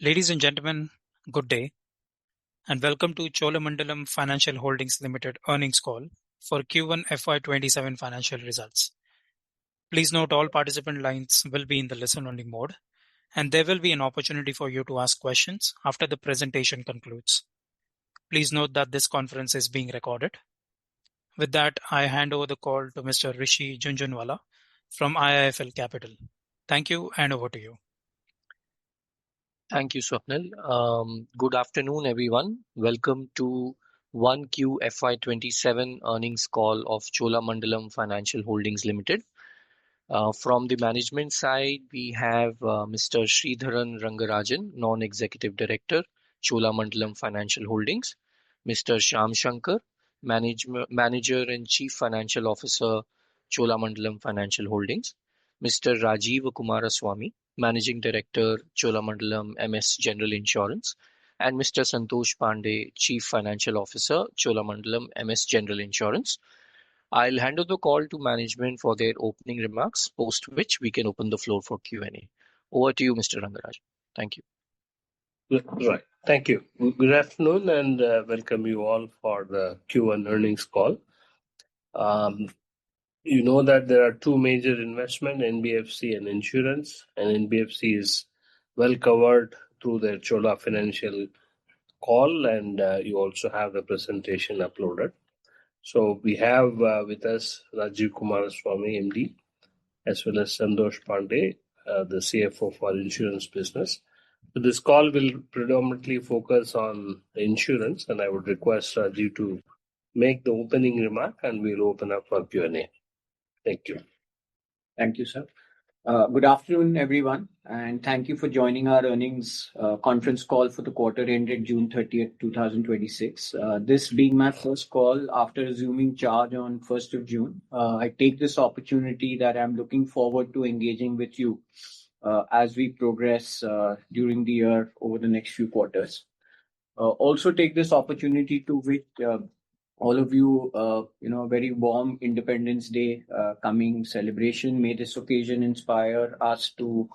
Ladies and gentlemen, good day, and welcome to Cholamandalam Financial Holdings Limited earnings call for Q1 FY27 financial results. Please note all participant lines will be in the listen-only mode, and there will be an opportunity for you to ask questions after the presentation concludes. Please note that this conference is being recorded. With that, I hand over the call to Mr. Rishi Junjunwala from IIFL Capital. Thank you, and over to you. Thank you, Swapnil. Good afternoon, everyone. Welcome to 1Q FY27 earnings call of Cholamandalam Financial Holdings Limited. From the management side, we have Mr. Sridharan Rangarajan, Non-Executive Director, Cholamandalam Financial Holdings, Mr. Shyam Shankar, Manager and Chief Financial Officer, Cholamandalam Financial Holdings, Mr. Rajiv Kumaraswamy, Managing Director, Cholamandalam MS General Insurance, and Mr. Santosh Pandey, Chief Financial Officer, Cholamandalam MS General Insurance. I'll hand over the call to management for their opening remarks, post which we can open the floor for Q&A. Over to you, Mr. Rangaraj. Thank you. Right. Thank you. Good afternoon and welcome you all for the Q1 earnings call. You know that there are two major investments, NBFC and insurance, and NBFC is well covered through their Chola Financial call, and you also have the presentation uploaded. So we have with us Rajiv Kumaraswamy, MD, as well as Santosh Pandey, the CFO for insurance business. So this call will predominantly focus on the insurance, and I would request Rajiv to make the opening remark, and we'll open up for Q&A. Thank you. Thank you, sir. Good afternoon, everyone, and thank you for joining our earnings conference call for the quarter ended June 30th, 2026. This being my first call after assuming charge on 1st of June, I take this opportunity that I'm looking forward to engaging with you as we progress during the year over the next few quarters. Also take this opportunity to wish all of you, a very warm Independence Day coming celebration. May this occasion inspire us to,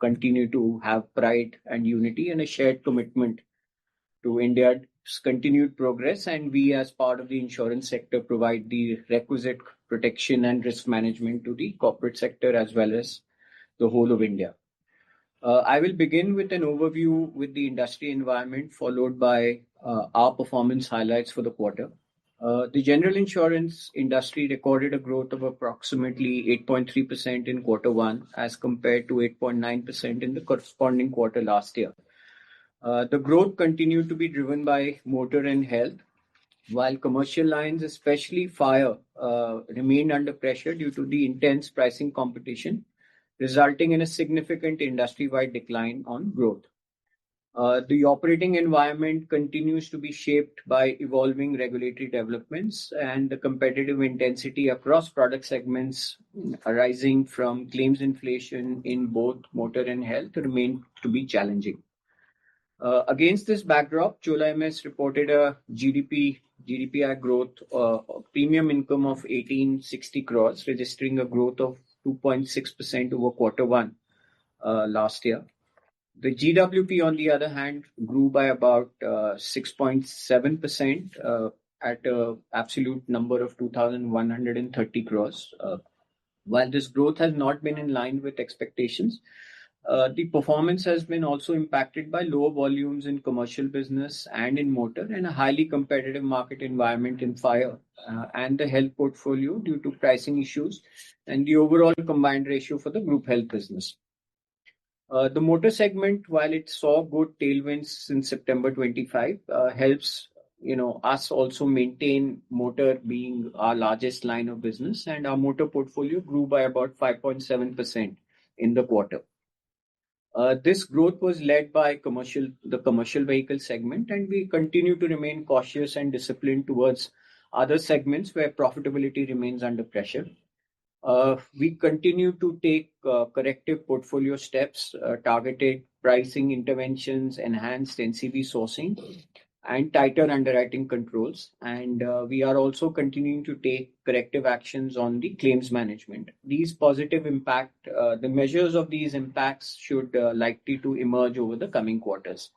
continue to have pride and unity and a shared commitment to India's continued progress. And we, as part of the insurance sector, provide the requisite protection and risk management to the corporate sector as well as the whole of India. I will begin with an overview with the industry environment, followed by our performance highlights for the quarter. The general insurance industry recorded a growth of approximately 8.3% in quarter one as compared to 8.9% in the corresponding quarter last year. The growth continued to be driven by motor and health, while commercial lines, especially fire, remained under pressure due to the intense pricing competition, resulting in a significant industry-wide decline on growth. The operating environment continues to be shaped by evolving regulatory developments and the competitive intensity across product segments arising from claims inflation in both motor and health remain to be challenging. Against this backdrop, Chola MS reported a GDPI growth premium income of 1860 crores, registering a growth of 2.6% over quarter one last year. The GWP, on the other hand, grew by about 6.7% at an absolute number of 2,130 crores. While this growth has not been in line with expectations, the performance has been also impacted by lower volumes in commercial business and in motor, and a highly competitive market environment in fire and the health portfolio due to pricing issues and the overall combined ratio for the group health business. The motor segment, while it saw good tailwinds since September 25, helps us also maintain motor being our largest line of business, and our motor portfolio grew by about 5.7% in the quarter. This growth was led by the commercial vehicle segment, and we continue to remain cautious and disciplined towards other segments where profitability remains under pressure. We continue to take corrective portfolio steps, targeted pricing interventions, enhanced NCV sourcing, and tighter underwriting controls. And we are also continuing to take corrective actions on the claims management. These positive impact, the measures of these impacts should likely to emerge over the coming quarters.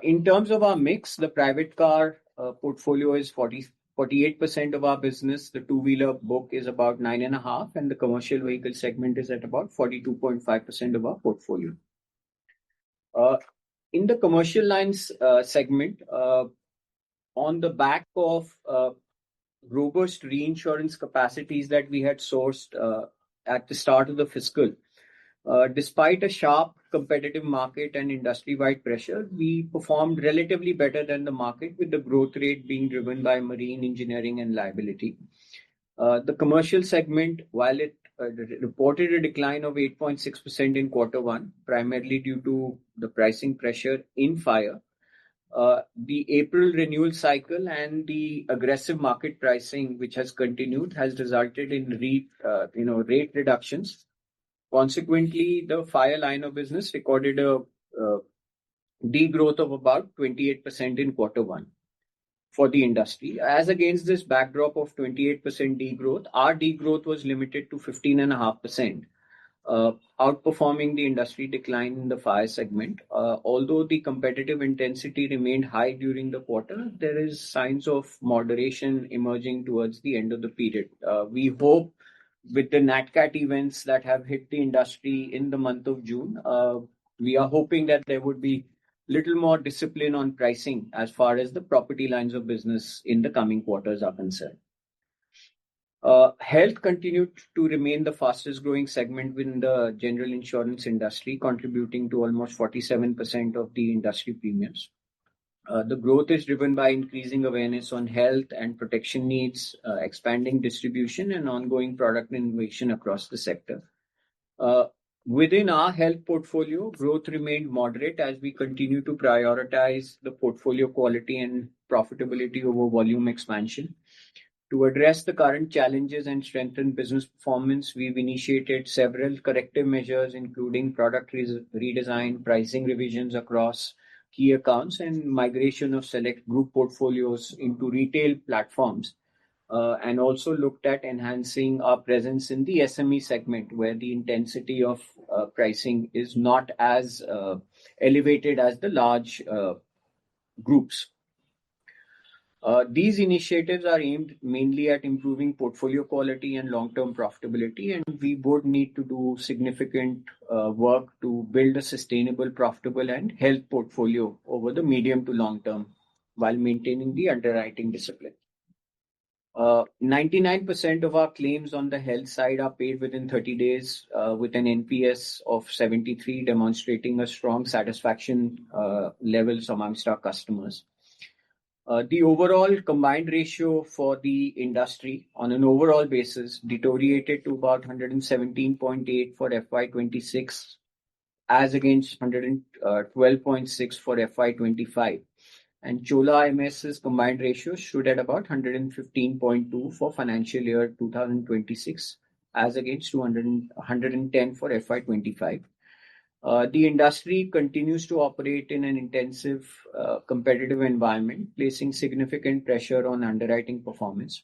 In terms of our mix, the private car portfolio is 48% of our business. The two-wheeler book is about 9.5%, and the commercial vehicle segment is at about 42.5% of our portfolio. In the commercial lines segment, on the back of robust reinsurance capacities that we had sourced at the start of the fiscal, despite a sharp competitive market and industry-wide pressure, we performed relatively better than the market, with the growth rate being driven by marine, engineering, and liability. The commercial segment, while it reported a decline of 8.6% in quarter one, primarily due to the pricing pressure in fire, the April renewal cycle and the aggressive market pricing, which has continued, has resulted in rate reductions. Consequently, the fire line of business recorded a degrowth of about 28% in quarter one for the industry. As against this backdrop of 28% degrowth, our degrowth was limited to 15.5%, outperforming the industry decline in the fire segment. Although the competitive intensity remained high during the quarter, there is signs of moderation emerging towards the end of the period. We hope with the NatCat events that have hit the industry in the month of June, we are hoping that there would be little more discipline on pricing as far as the property lines of business in the coming quarters are concerned. Health continued to remain the fastest growing segment within the general insurance industry, contributing to almost 47% of the industry premiums. The growth is driven by increasing awareness on health and protection needs, expanding distribution, and ongoing product innovation across the sector. Within our health portfolio, growth remained moderate as we continue to prioritize the portfolio quality and profitability over volume expansion. To address the current challenges and strengthen business performance, we've initiated several corrective measures, including product redesign, pricing revisions across key accounts, and migration of select group portfolios into retail platforms, and also looked at enhancing our presence in the SME segment, where the intensity of pricing is not as elevated as the large groups. These initiatives are aimed mainly at improving portfolio quality and long-term profitability, and we would need to do significant work to build a sustainable, profitable, and health portfolio over the medium to long term while maintaining the underwriting discipline. 99% of our claims on the health side are paid within 30 days, with an NPS of 73, demonstrating a strong satisfaction levels amongst our customers. The overall combined ratio for the industry on an overall basis deteriorated to about 117.8 for FY26 as against 112.6 for FY25. And Chola MS's combined ratio stood at about 115.2 for financial year 2026 as against 110 for FY25. The industry continues to operate in an intensive competitive environment, placing significant pressure on underwriting performance.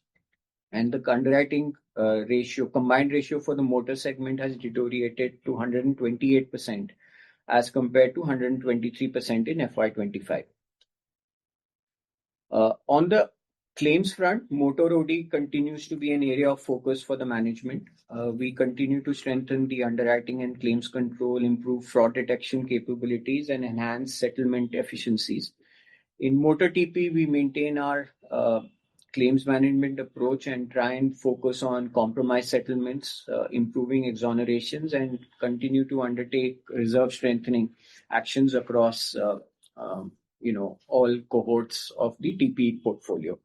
And the underwriting combined ratio for the motor segment has deteriorated to 128% as compared to 123% in FY25. On the claims front, motor OD continues to be an area of focus for the management. We continue to strengthen the underwriting and claims control, improve fraud detection capabilities, and enhance settlement efficiencies. In motor TP, we maintain our claims management approach and try and focus on compromise settlements, improving exonerations, and continue to undertake reserve strengthening actions across all cohorts of the TP portfolio.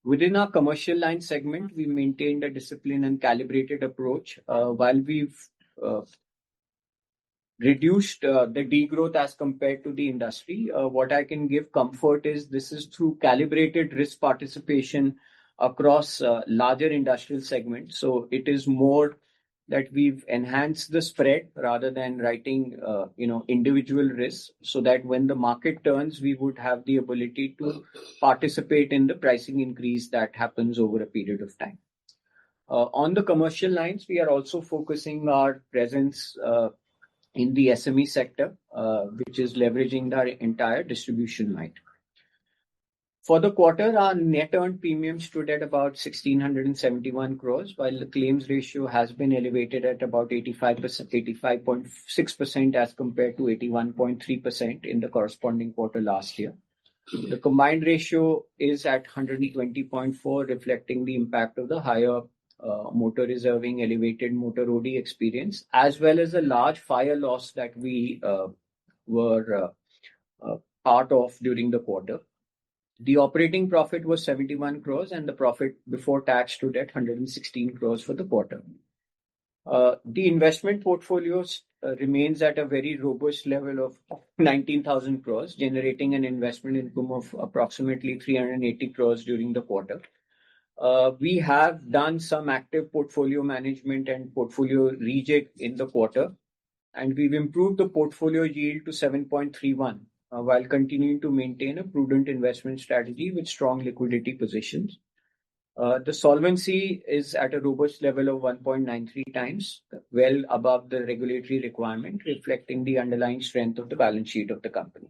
Within our commercial line segment, we maintained a disciplined and calibrated approach. While we've reduced the degrowth as compared to the industry, what I can give comfort is this is through calibrated risk participation across larger industrial segments. So it is more that we've enhanced the spread rather than writing, individual risks, so that when the market turns, we would have the ability to participate in the pricing increase that happens over a period of time. On the commercial lines, we are also focusing our presence in the SME sector, which is leveraging our entire distribution line. For the quarter, our net earned premium stood at about 1,671 crores, while the claims ratio has been elevated at about 85%, 85.6% as compared to 81.3% in the corresponding quarter last year. The combined ratio is at 120.4, reflecting the impact of the higher motor reserving, elevated motor OD experience, as well as a large fire loss that we were part of during the quarter. The operating profit was 71 crores and the profit before tax stood at 116 crores for the quarter. The investment portfolios remains at a very robust level of 19,000 crores, generating an investment income of approximately 380 crores during the quarter. We have done some active portfolio management and portfolio rejig in the quarter, and we've improved the portfolio yield to 7.31, while continuing to maintain a prudent investment strategy with strong liquidity positions. The solvency is at a robust level of 1.93 times, well above the regulatory requirement, reflecting the underlying strength of the balance sheet of the company.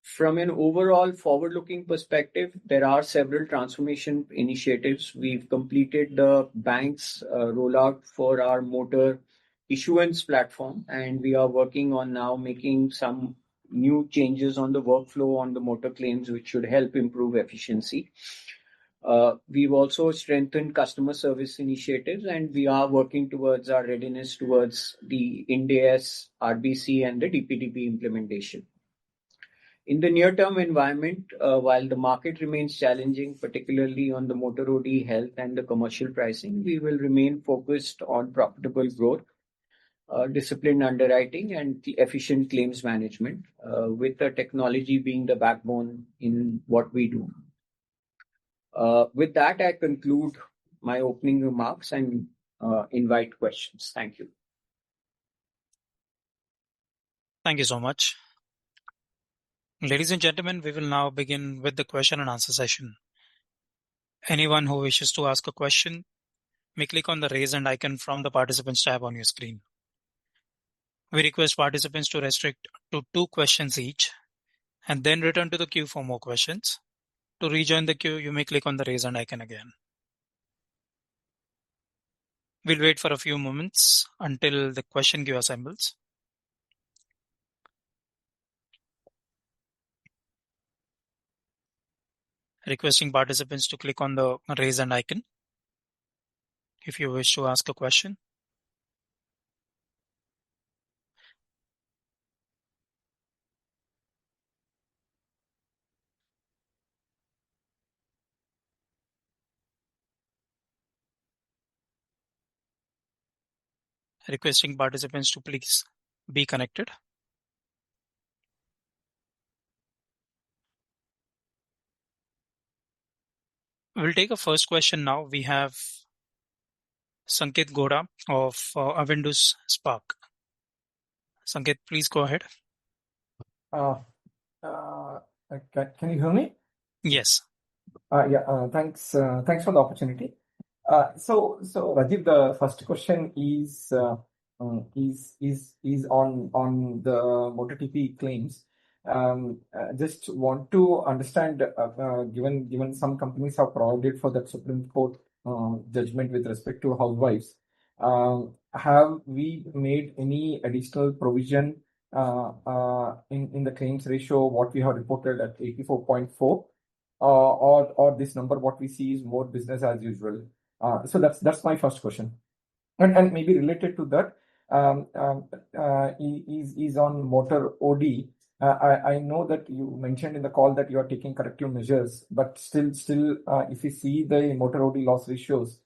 From an overall forward-looking perspective, there are several transformation initiatives. We've completed the bank's rollout for our motor issuance platform, and we are working on now making some new changes on the workflow on the motor claims, which should help improve efficiency. We've also strengthened customer service initiatives, and we are working towards our readiness towards the Ind AS, RBC, and the DPDP implementation. In the near-term environment, while the market remains challenging, particularly on the motor OD, health, and the commercial pricing, we will remain focused on profitable growth, disciplined underwriting, and the efficient claims management, with the technology being the backbone in what we do. With that, I conclude my opening remarks and invite questions. Thank you. Thank you so much. Ladies and gentlemen, we will now begin with the question and answer session. Anyone who wishes to ask a question may click on the raise hand icon from the participants tab on your screen. We request participants to restrict to 2 questions each and then return to the queue for more questions. To rejoin the queue, you may click on the raise hand icon again. We'll wait for a few moments until the question queue assembles. Requesting participants to click on the raise hand icon if you wish to ask a question. Requesting participants to please be connected. We'll take a first question now. We have Sanket Goda of Avendus Spark. Sanket, please go ahead. Can you hear me? Yes. Thanks for the opportunity. So Rajiv, the first question is on the motor TP claims. Just want to understand, given some companies have provided for that Supreme Court judgment with respect to housewives, have we made any additional provision in the claims ratio, what we have reported at 84.4, or this number what we see is more business as usual? So that's my first question. And maybe related to that, is on motor OD. I know that you mentioned in the call that you are taking corrective measures, but still, if you see the motor OD loss ratios,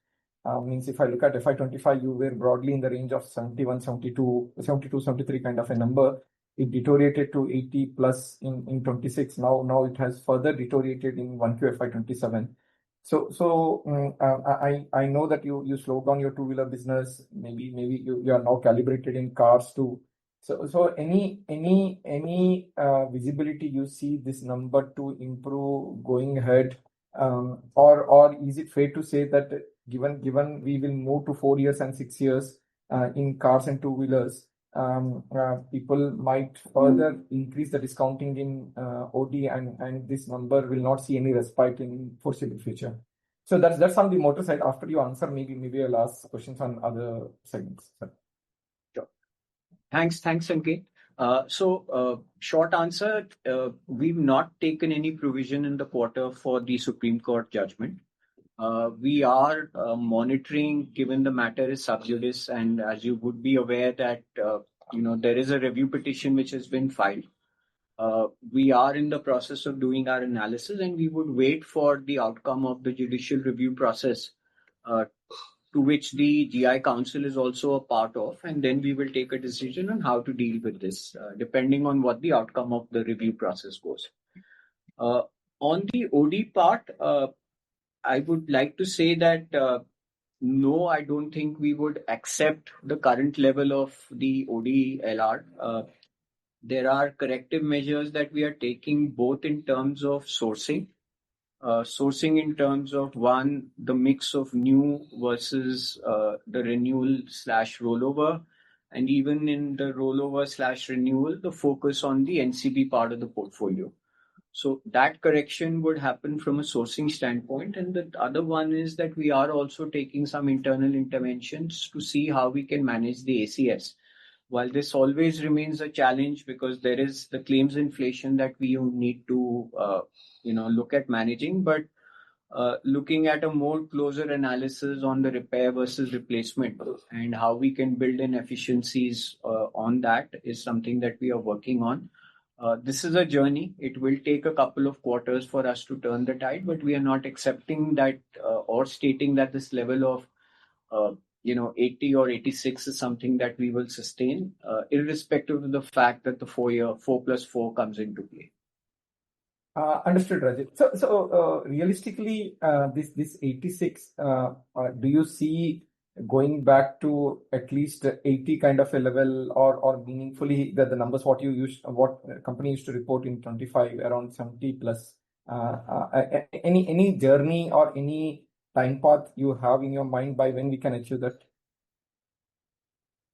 means if I look at FY25, you were broadly in the range of 71, 72, 73 kind of a number. It deteriorated to 80 plus in 26. Now it has further deteriorated in 1Q FY27. I know that you slowed down your two-wheeler business. Maybe you are now calibrated in cars too. So any visibility you see this number to improve going ahead, or is it fair to say that given we will move to 4 years and 6 years in cars and two-wheelers, people might further increase the discounting in OD, and this number will not see any respite in foreseeable future. So that's on the motor side. After you answer, maybe I'll ask questions on other segments. Sure. Thanks, Sanket. Short answer, we've not taken any provision in the quarter for the Supreme Court judgment. We are monitoring, given the matter is sub judice, and as you would be aware that there is a review petition which has been filed. We are in the process of doing our analysis, and we would wait for the outcome of the judicial review process, to which the GI Council is also a part of, and then we will take a decision on how to deal with this, depending on what the outcome of the review process goes. On the OD part, I would like to say that no, I don't think we would accept the current level of the OD LR. There are corrective measures that we are taking both in terms of sourcing in terms of one, the mix of new versus the renewal/rollover, and even in the rollover/renewal, the focus on the NCB part of the portfolio. So that correction would happen from a sourcing standpoint. And the other one is that we are also taking some internal interventions to see how we can manage the ACS. While this always remains a challenge because there is the claims inflation that we need to look at managing, but looking at a more closer analysis on the repair versus replacement and how we can build in efficiencies on that is something that we are working on. This is a journey. It will take a couple of quarters for us to turn the tide, but we are not accepting that or stating that this level of 80 or 86 is something that we will sustain, irrespective of the fact that the 4+4 comes into play. Understood, Rajat. So realistically, this 86, do you see going back to at least 80 kind of a level, or meaningfully the numbers what company used to report in 25 around 70 plus? Any journey or any time path you have in your mind by when we can achieve that?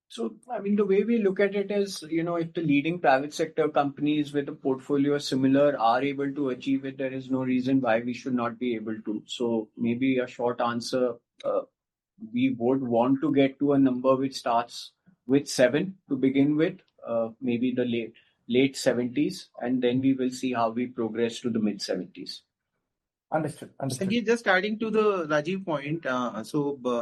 So, I mean, the way we look at it is, if the leading private sector companies with a portfolio similar are able to achieve it, there is no reason why we should not be able to. So maybe a short answer, we would want to get to a number which starts with 7 to begin with, maybe the late 70s, and then we will see how we progress to the mid 70s. Understood. Sangeet, just adding to the Rajiv point,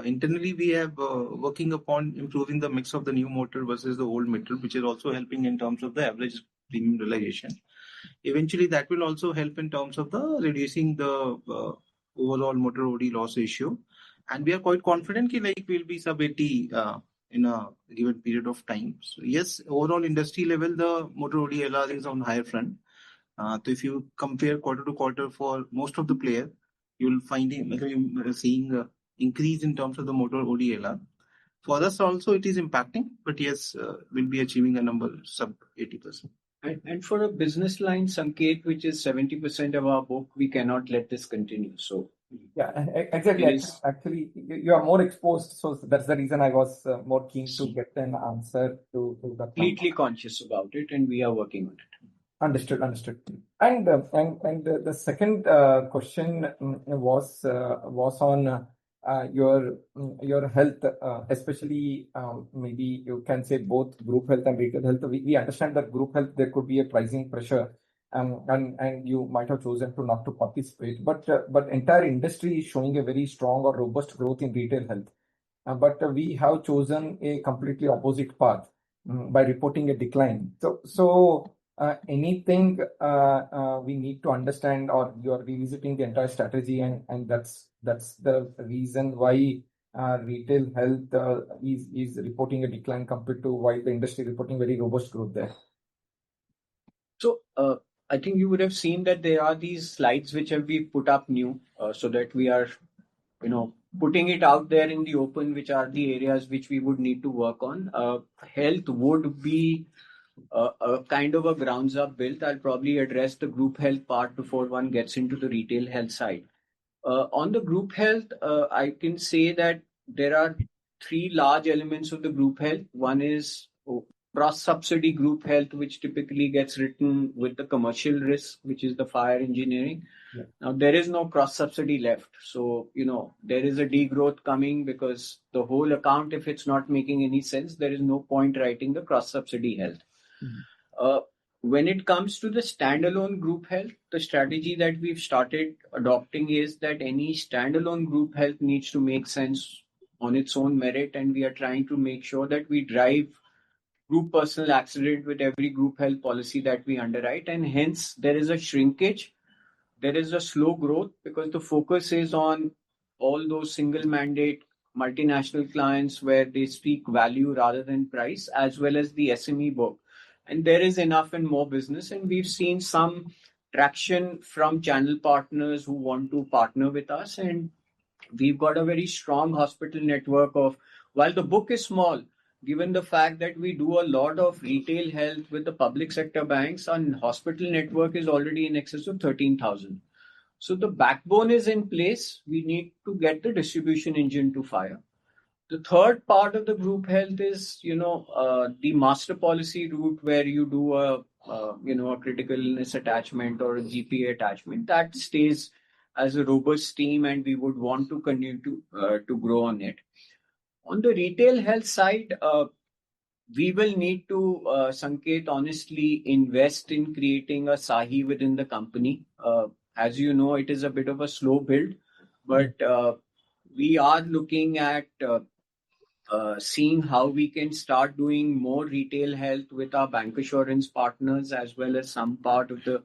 internally we have working upon improving the mix of the new motor versus the old motor, which is also helping in terms of the average premium realization. Eventually, that will also help in terms of the reducing the overall motor OD loss ratio, and we are quite confident that we'll be sub 80 in a given period of time. So yes, overall industry level, the motor OD LR is on higher front. So if you compare quarter to quarter for most of the players, you'll find seeing increase in terms of the motor OD LR. For us also, it is impacting, but yes, we'll be achieving a number sub 80%. And for a business line, Sanket, which is 70% of our book, we cannot let this continue. So yeah, exactly. Actually, you are more exposed, so that's the reason I was more keen to get an answer to that. Completely conscious about it, and we are working on it. Understood. And the second question was on your health, especially maybe you can say both group health and retail health. We understand that group health there could be a pricing pressure, and you might have chosen to not to participate, but entire industry is showing a very strong or robust growth in retail health. But we have chosen a completely opposite path by reporting a decline. So anything we need to understand, or you are revisiting the entire strategy, and that's the reason why retail health is reporting a decline compared to why the industry reporting very robust growth there. So I think you would have seen that there are these slides which have been put up new, so that we are, putting it out there in the open, which are the areas which we would need to work on. Health would be a kind of a grounds up build. I'll probably address the group health part before one gets into the retail health side. On the group health, I can say that there are three large elements of the group health. One is cross-subsidy group health, which typically gets written with the commercial risk, which is the fire engineering. Yeah. Now, there is no cross-subsidy left. So, there is a degrowth coming because the whole account, if it's not making any sense, there is no point writing the cross-subsidy health. Uh, when it comes to the standalone group health, the strategy that we've started adopting is that any standalone group health needs to make sense on its own merit, and we are trying to make sure that we drive group personal accident with every group health policy that we underwrite, and hence there is a shrinkage, there is a slow growth because the focus is on all those single mandate multinational clients where they speak value rather than price, as well as the SME book. And there is enough and more business, and we've seen some traction from channel partners who want to partner with us, and we've got a very strong hospital network of, while the book is small, given the fact that we do a lot of retail health with the public sector banks, our hospital network is already in excess of 13,000. So the backbone is in place. We need to get the distribution engine to fire. The third part of the group health is, the master policy route where you do a critical illness attachment or a GPA attachment that stays as a robust team, and we would want to continue to grow on it. On the retail health side, we will need to, Sanket, honestly invest in creating a Sahi within the company. As you know, it is a bit of a slow build, but we are looking at seeing how we can start doing more retail health with our bancassurance partners, as well as some part of the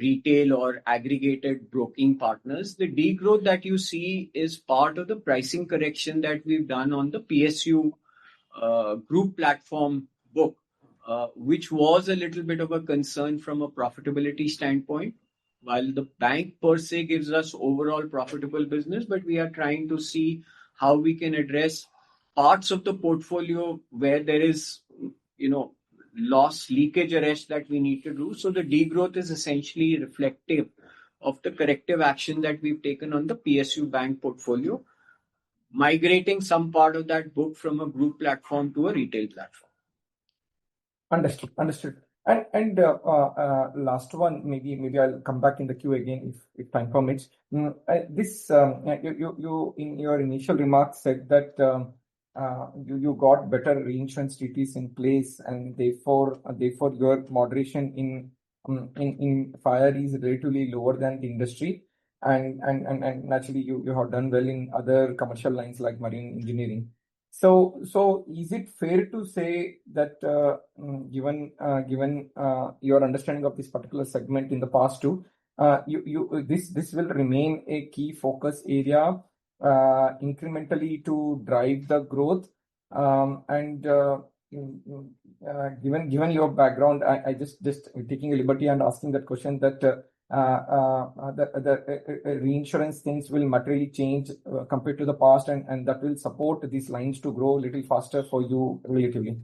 retail or aggregated broking partners. The degrowth that you see is part of the pricing correction that we've done on the PSU group platform book, which was a little bit of a concern from a profitability standpoint. While the bank per se gives us overall profitable business, but we are trying to see how we can address parts of the portfolio where there is, loss leakage arrest that we need to do. So the degrowth is essentially reflective of the corrective action that we've taken on the PSU bank portfolio, migrating some part of that book from a group platform to a retail platform. Understood. And last one, maybe I'll come back in the queue again if time permits. This you in your initial remarks said that you got better reinsurance treaties in place, and therefore your moderation in fire is relatively lower than the industry, and naturally you have done well in other commercial lines like marine engineering. So is it fair to say that given your understanding of this particular segment in the past too, this will remain a key focus area incrementally to drive the growth, and given your background, I just taking a liberty and asking that question that the reinsurance things will materially change compared to the past, and that will support these lines to grow a little faster for you relatively.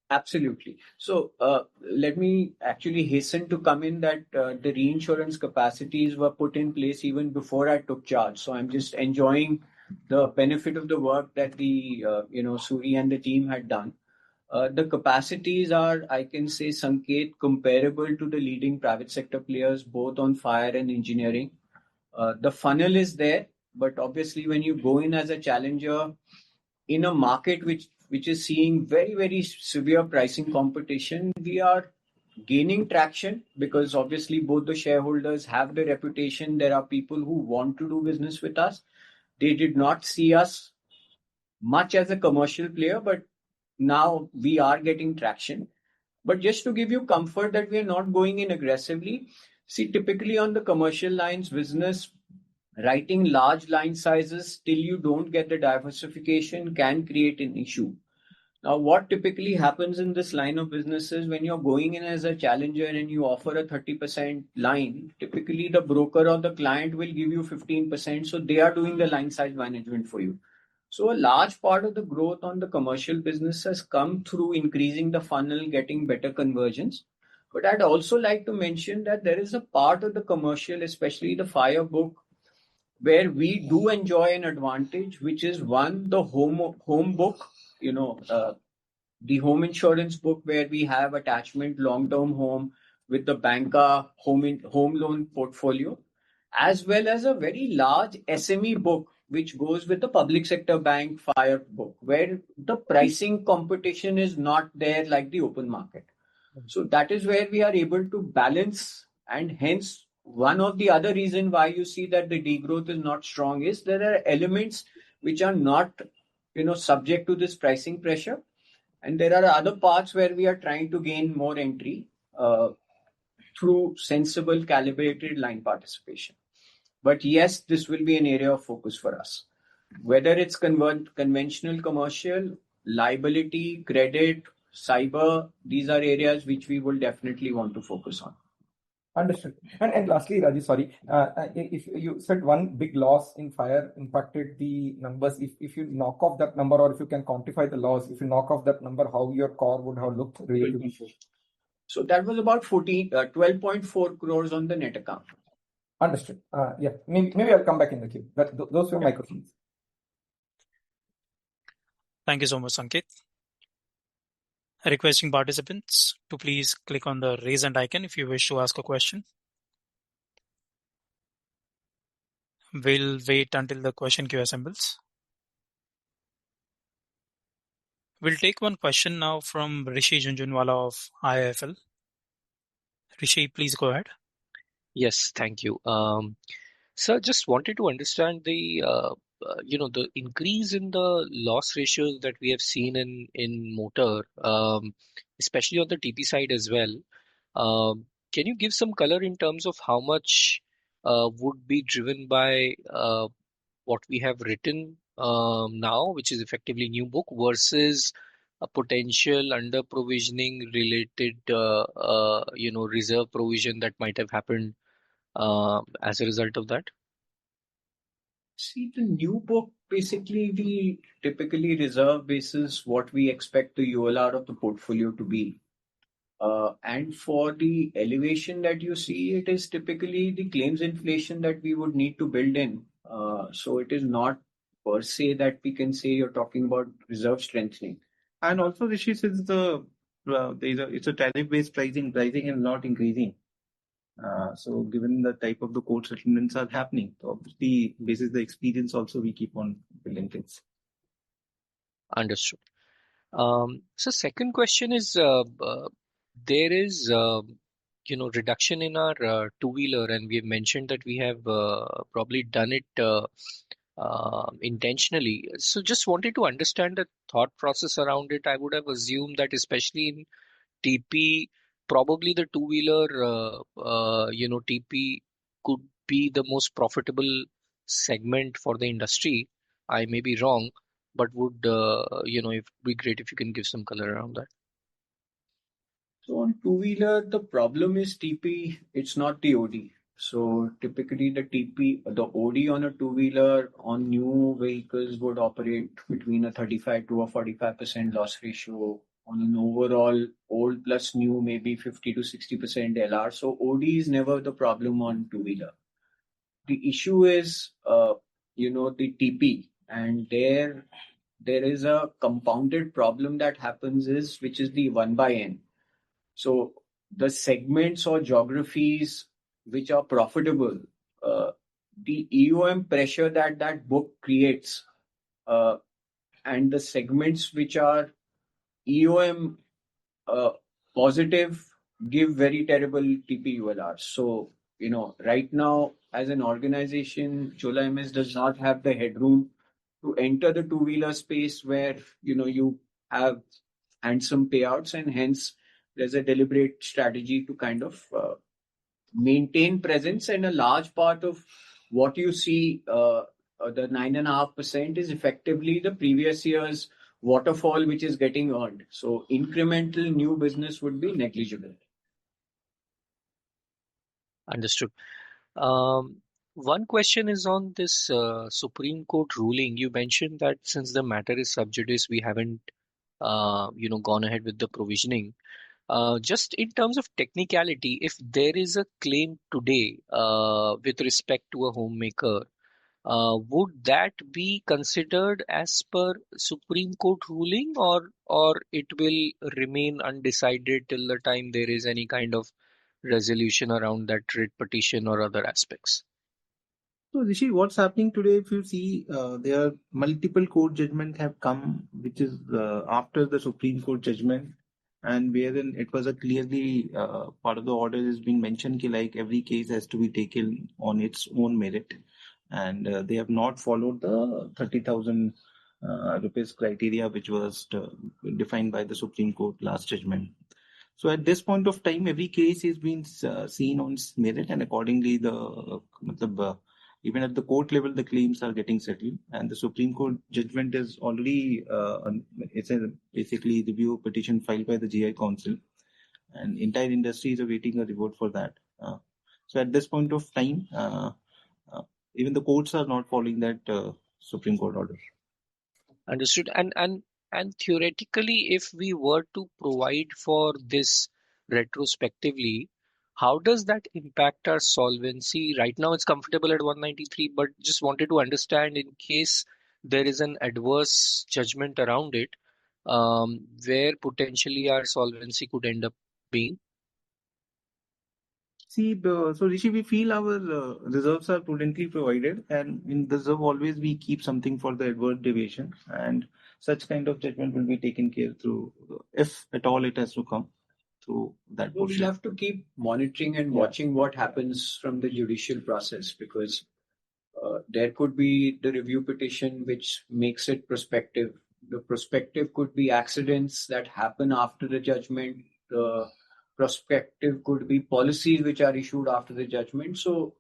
Absolutely. So let me actually hasten to come in that the reinsurance capacities were put in place even before I took charge. So I'm just enjoying the benefit of the work that the Suri and the team had done. The capacities are, I can say, Sanket, comparable to the leading private sector players, both on fire and engineering. The funnel is there, but obviously when you go in as a challenger in a market which is seeing very, very severe pricing competition, we are gaining traction because obviously both the shareholders have the reputation. There are people who want to do business with us. They did not see us much as a commercial player, but now we are getting traction. But just to give you comfort that we are not going in aggressively, see, typically on the commercial lines business, writing large line sizes till you don't get the diversification can create an issue. Now, what typically happens in this line of business is when you're going in as a challenger and you offer a 30% line, typically the broker or the client will give you 15%. So they are doing the line size management for you. So a large part of the growth on the commercial business has come through increasing the funnel, getting better conversions. But I'd also like to mention that there is a part of the commercial, especially the fire book, where we do enjoy an advantage, which is one, the home book, the home insurance book where we have attachment long-term home with the banca home loan portfolio, as well as a very large SME book which goes with the public sector bank fire book, where the pricing competition is not there like the open market. So that is where we are able to balance, and hence one of the other reason why you see that the degrowth is not strong is there are elements which are not subject to this pricing pressure, and there are other parts where we are trying to gain more entry through sensible calibrated line participation. But yes, this will be an area of focus for us, whether it's conventional commercial, liability, credit, cyber. These are areas which we will definitely want to focus on. Understood. And lastly, Rajesh, sorry, if you said one big loss in fire impacted the numbers, if you knock off that number, or if you can quantify the loss, if you knock off that number, how your core would have looked relatively? So that was about 12.4 crores on the net account. Understood. Yeah, maybe I'll come back in the queue. Those were my questions. Thank you so much, Sanket. Requesting participants to please click on the raise hand icon if you wish to ask a question. We'll wait until the question queue assembles. We'll take one question now from Rishi Junjunwala of IIFL. Rishi, please go ahead. Yes, thank you. Sir, just wanted to understand the increase in the loss ratios that we have seen in motor, especially on the TP side as well. Can you give some color in terms of how much would be driven by what we have written now, which is effectively new book, versus a potential under provisioning related, reserve provision that might have happened as a result of that? See, the new book, basically, we typically reserve basis what we expect the ULR of the portfolio to be. And for the elevation that you see, it is typically the claims inflation that we would need to build in. So it is not per se that we can say you're talking about reserve strengthening. And also, Rishi, since it's a tariff-based pricing and not increasing. So given the type of the court settlements are happening, so obviously, basis the experience also, we keep on building things. Understood. So second question is, there is reduction in our two-wheeler, and we have mentioned that we have probably done it intentionally. So just wanted to understand the thought process around it. I would have assumed that especially in TP, probably the two-wheeler, TP could be the most profitable segment for the industry. I may be wrong, but would it be great if you can give some color around that. So on two-wheeler, the problem is TP, it's not the OD. So typically the OD on a two-wheeler on new vehicles would operate between a 35 to a 45% loss ratio. On an overall old plus new, maybe 50 to 60% LR. So OD is never the problem on two-wheeler. The issue is, the TP, and there is a compounded problem that happens which is the 1/n. So the segments or geographies which are profitable, the EOM pressure that book creates, and the segments which are EOM positive give very terrible TP ULR. So, right now as an organization, Chola MS does not have the headroom to enter the two-wheeler space where, you have handsome payouts, and hence there's a deliberate strategy to kind of maintain presence. And a large part of what you see, the 9.5% is effectively the previous year's waterfall which is getting earned. So incremental new business would be negligible. Understood. One question is on this Supreme Court ruling. You mentioned that since the matter is sub judice, we haven't, gone ahead with the provisioning. Just in terms of technicality, if there is a claim today with respect to a homemaker, would that be considered as per Supreme Court ruling, or it will remain undecided till the time there is any kind of resolution around that writ petition or other aspects? So Rishi, what's happening today? If you see, there are multiple court judgments have come, which is after the Supreme Court judgment, and wherein it was a clearly part of the order has been mentioned ki like every case has to be taken on its own merit, and they have not followed the 30,000 rupees criteria which was defined by the Supreme Court last judgment. So at this point of time, every case is being seen on its merit, and accordingly, even at the court level, the claims are getting settled. And the Supreme Court judgment is already it's a basically review petition filed by the GI Council, and entire industry is awaiting a reward for that. So at this point of time, even the courts are not following that Supreme Court order. Understood. And theoretically, if we were to provide for this retrospectively, how does that impact our solvency? Right now, it's comfortable at 193, but just wanted to understand in case there is an adverse judgment around it, where potentially our solvency could end up being. See, so Rishi, we feel our reserves are prudently provided, and in the reserve always we keep something for the adverse deviation, and such kind of judgment will be taken care through, if at all it has to come through that portion. We'll have to keep monitoring and watching what happens from the judicial process, because there could be the review petition which makes it prospective. The prospective could be accidents that happen after the judgment. The prospective could be policies which are issued after the judgment. So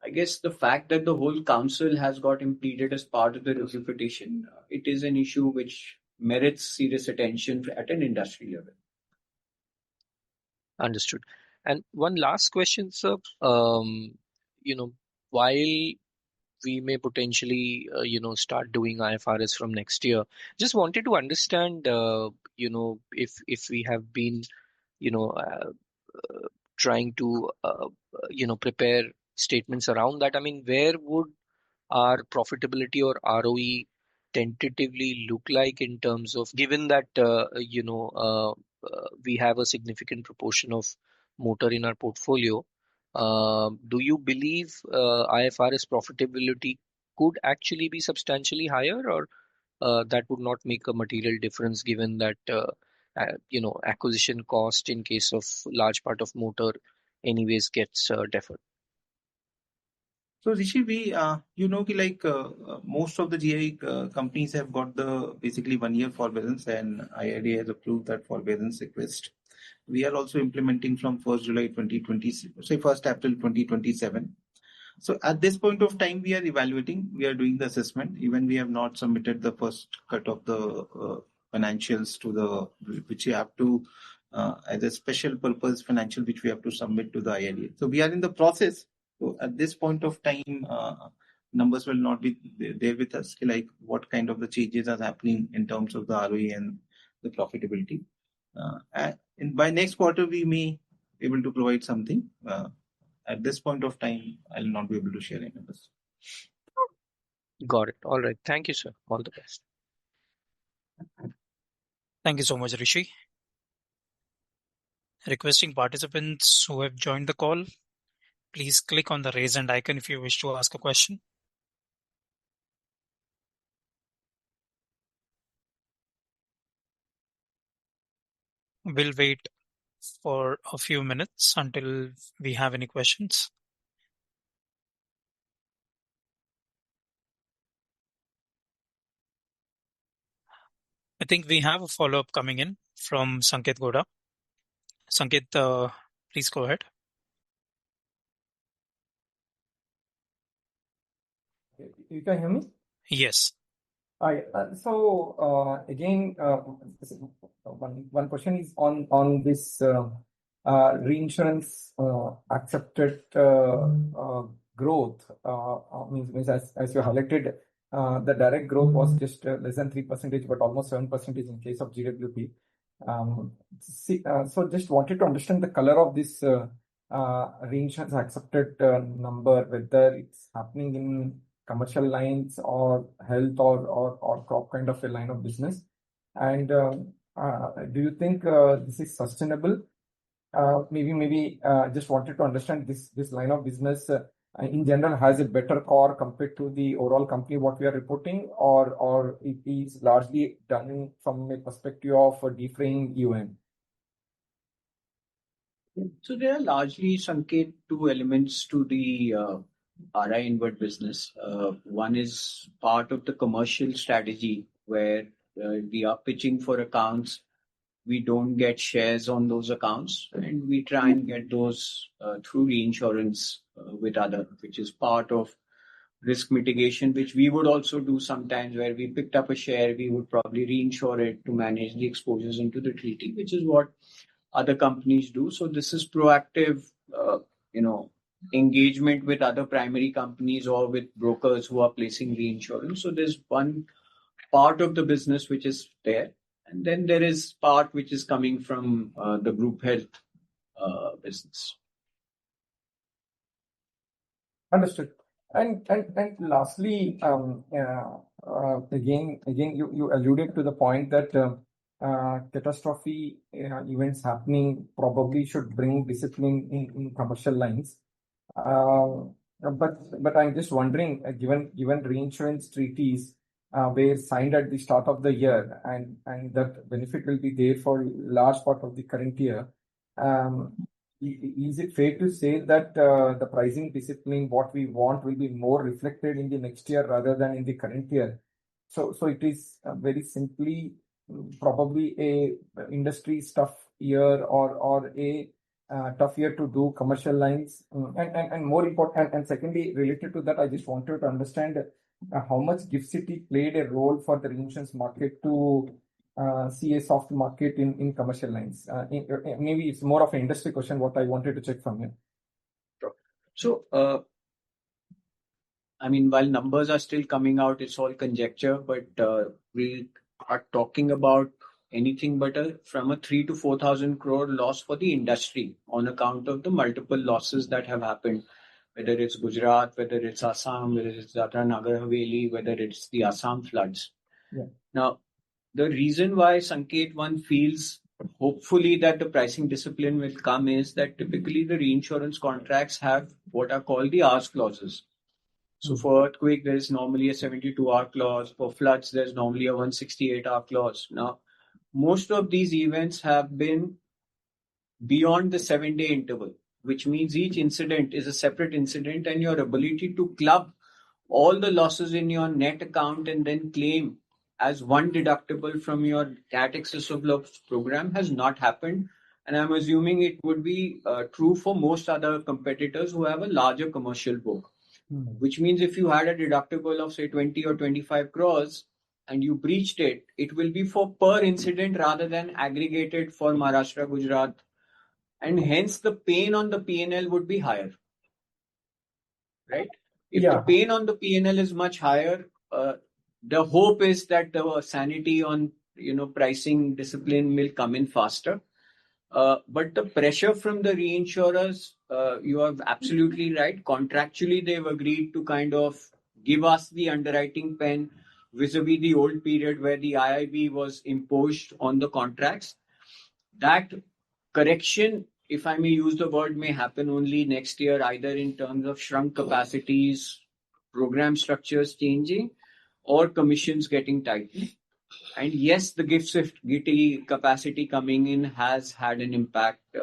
I guess the fact that the whole council has got impeded as part of the review petition, it is an issue which merits serious attention at an industry level. Understood. And one last question, sir. While we may potentially, start doing IFRS from next year, just wanted to understand, if we have been, trying to, prepare statements around that. I mean, where would our profitability or ROE tentatively look like in terms of, given that we have a significant proportion of motor in our portfolio? Do you believe IFRS profitability could actually be substantially higher, or that would not make a material difference given that acquisition cost in case of large part of motor anyways gets deferred? So Rishi, we most of the GI companies have got the basically 1 year forbearance, and IRDA has approved that forbearance request. We are also implementing from 1st July 2020, say 1st April 2027. So at this point of time, we are evaluating, we are doing the assessment. Even we have not submitted the first cut of the financials to the, which you have to, as a special purpose financial, which we have to submit to the IRDA. So we are in the process. So at this point of time, numbers will not be there with us, like what kind of the changes are happening in terms of the ROE and the profitability. By next quarter, we may be able to provide something. At this point of time, I'll not be able to share any numbers. Got it. All right. Thank you, sir. All the best. Thank you so much, Rishi. Requesting participants who have joined the call, please click on the raise hand icon if you wish to ask a question. We'll wait for a few minutes until we have any questions. I think we have a follow-up coming in from Sanket Goda. Sanket, please go ahead. You can hear me? Yes. Again, one question is on this reinsurance accepted growth. Means as you highlighted, the direct growth was just less than 3%, but almost 7% in case of GWP. So just wanted to understand the color of this reinsurance accepted number, whether it's happening in commercial lines or health or crop kind of a line of business. And do you think this is sustainable? Maybe just wanted to understand this line of business in general has a better core compared to the overall company what we are reporting, or it is largely done from a perspective of defraying UM. So there are largely, Sanket, two elements to the RI inward business. One is part of the commercial strategy where we are pitching for accounts. We don't get shares on those accounts, and we try and get those through reinsurance with other, which is part of risk mitigation, which we would also do sometimes where we picked up a share, we would probably reinsure it to manage the exposures into the treaty, which is what other companies do. So this is proactive, engagement with other primary companies or with brokers who are placing reinsurance. So there's one part of the business which is there, and then there is part which is coming from the group health business. Understood. And lastly, again, you alluded to the point that catastrophe events happening probably should bring discipline in commercial lines. But I'm just wondering, given reinsurance treaties were signed at the start of the year, and that benefit will be there for large part of the current year. Is it fair to say that the pricing discipline, what we want, will be more reflected in the next year rather than in the current year? So it is very simply probably a industry tough year or a tough year to do commercial lines. And more important, and secondly, related to that, I just wanted to understand how much GIFT City played a role for the reinsurance market to see a soft market in commercial lines. Maybe it's more of an industry question, what I wanted to check from you. So, while numbers are still coming out, it's all conjecture, but we are talking about anything but from a 3,000 to 4,000 crore loss for the industry on account of the multiple losses that have happened, whether it's Gujarat, whether it's Assam, whether it's Dadra Nagar Haveli, whether it's the Assam floods. Yeah. Now, the reason why, Sanket, one feels hopefully that the pricing discipline will come is that typically the reinsurance contracts have what are called the hours clauses. So for earthquake, there is normally a 72-hour clause. For floods, there's normally a 168-hour clause. Now, most of these events have been beyond the 7-day interval, which means each incident is a separate incident, and your ability to club all the losses in your net account and then claim as one deductible from your cat excess of loss program has not happened. And I'm assuming it would be true for most other competitors who have a larger commercial book. Which means if you had a deductible of say 20 or 25 crores and you breached it, it will be for per incident rather than aggregated for Maharashtra, Gujarat, and hence the pain on the P&L would be higher. Right? If the pain on the P&L is much higher, the hope is that the sanity on pricing discipline will come in faster. But the pressure from the reinsurers, you are absolutely right. Contractually, they've agreed to kind of give us the underwriting pen vis-a-vis the old period where the IIB was imposed on the contracts. That correction, if I may use the word, may happen only next year, either in terms of shrunk capacities, program structures changing, or commissions getting tightened. And yes, the GIFT capacity coming in has had an impact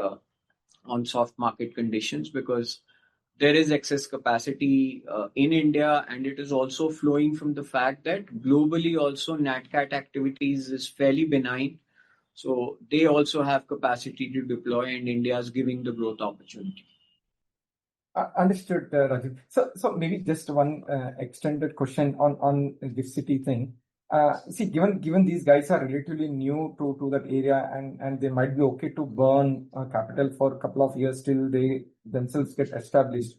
on soft market conditions because there is excess capacity in India, and it is also flowing from the fact that globally also NatCat activities is fairly benign. So they also have capacity to deploy, and India is giving the growth opportunity. Understood, Rajiv. So maybe just one extended question on GIFT City thing. See, given these guys are relatively new to that area, and they might be okay to burn capital for a couple of years till they themselves get established.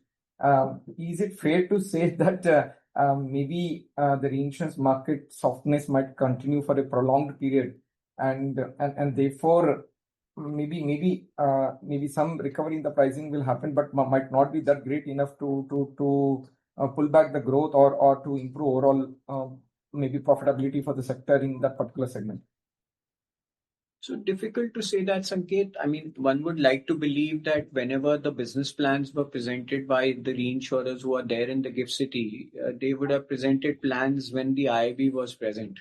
Is it fair to say that maybe the reinsurance market softness might continue for a prolonged period, and therefore maybe some recovery in the pricing will happen, but might not be that great enough to pull back the growth or to improve overall maybe profitability for the sector in that particular segment? So difficult to say that, Sanket. I mean, one would like to believe that whenever the business plans were presented by the reinsurers who are there in the GIFT City, they would have presented plans when the IIB was present.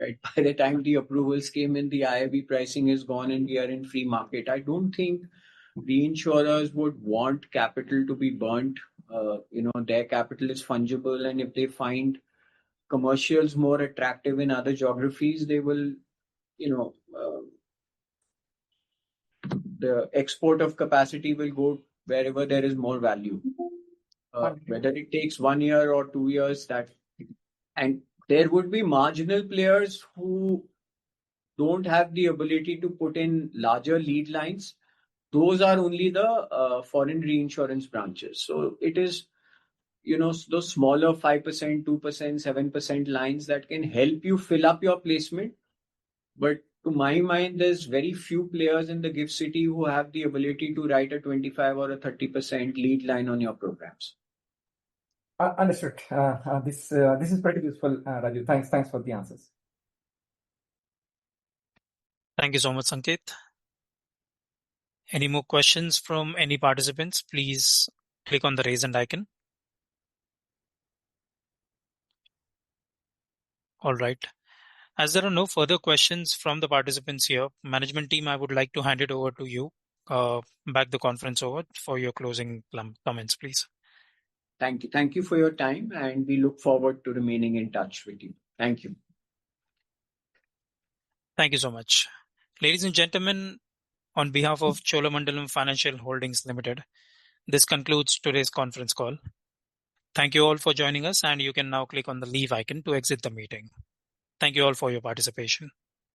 Right? By the time the approvals came in, the IIB pricing is gone and we are in free market. I don't think reinsurers would want capital to be burnt. Their capital is fungible, and if they find commercials more attractive in other geographies, they will, the export of capacity will go wherever there is more value. Whether it takes 1 year or 2 years, and there would be marginal players who don't have the ability to put in larger lead lines. Those are only the foreign reinsurance branches. So it is, those smaller 5%, 2%, 7% lines that can help you fill up your placement. But to my mind, there's very few players in the GIFT City who have the ability to write a 25 or a 30% lead line on your programs. Understood. This is pretty useful, Raju. Thanks for the answers. Thank you so much, Sanket. Any more questions from any participants? Please click on the raise hand icon. All right. As there are no further questions from the participants here, management team, I would like to hand it over to you. Back the conference over for your closing comments, please. Thank you. Thank you for your time, and we look forward to remaining in touch with you. Thank you. Thank you so much. Ladies and gentlemen, on behalf of Cholamandalam Financial Holdings Limited, this concludes today's conference call. Thank you all for joining us, and you can now click on the leave icon to exit the meeting. Thank you all for your participation.